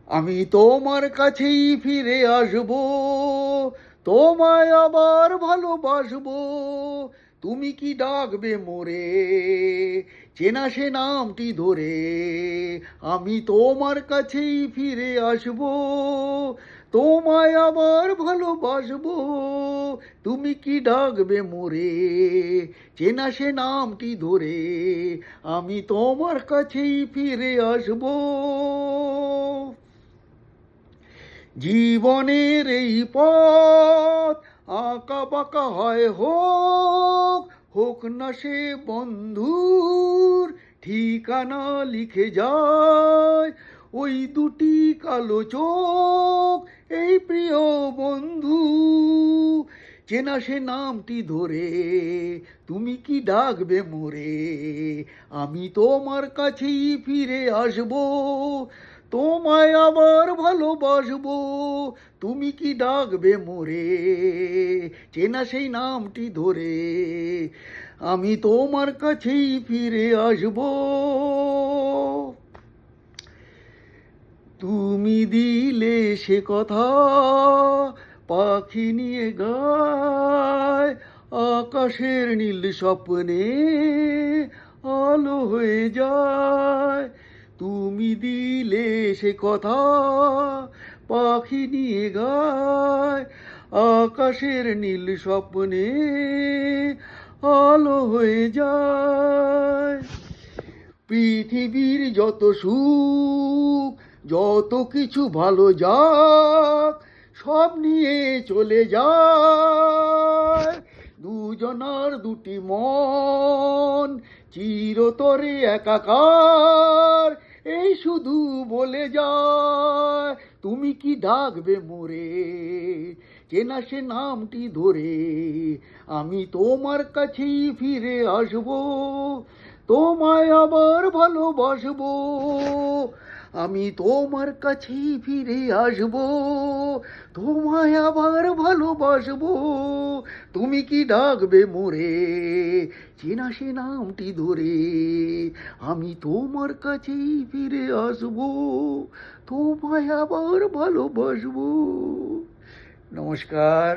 আমি তোমার কাছেই ফিরে আসবো, তোমায় আবার ভালোবাসবো। তুমি কি ডাকবে মোরে চেনা সে নামটি ধরে? আমি তোমার কাছেই ফিরে আসবো, তোমায় আবার ভালোবাসবো। তুমি কি ডাকবে মোরে চেনা সে নামটি ধরে? আমি তোমার কাছেই ফিরে আসবো। জীবনের এই পথ আঁকা বাঁকা হয়, হোক হোক না সে বন্ধুর ঠিকানা লিখে যায় ওই দুটি কালো চোখ, এই প্রিয় বন্ধু চেনা সে নামটি ধরে। তুমি কি ডাকবে মোরে? আমি তোমার কাছেই ফিরে আসবো, তোমায় আবার ভালোবাসবো। তুমি কি ডাকবে মোরে চেনা সেই নামটি ধরে? আমি তোমার কাছেই ফিরে আসবো। তুমি দিলে সে কথা পাখি নিয়ে গায় আকাশের নীল স্বপ্নে আলো হয়ে যায়। তুমি দিলে সে কথা পাখি নিয়ে গায় আকাশের নীল স্বপ্নে আলো হয়ে যায়। পৃথিবীর যত সুখ যত কিছু ভালো যাক সব নিয়ে চলে যায় দুজনার দুটি মন চিরতরে একাকার। এই শুধু বলে যায় তুমি কি ডাকবে মোরে চেনা সে নামটি ধরে? আমি তোমার কাছেই ফিরে আসবো, তোমায় আবার ভালোবাসবো। আমি তোমার কাছেই ফিরে আসবো, তোমায় আবার ভালোবাসবো। তুমি কি ডাকবে মোরে চেনা সে নামটি ধরে? আমি তোমার কাছেই ফিরে আসবো, তোমায় আবার ভালোবাসবো। নমস্কার।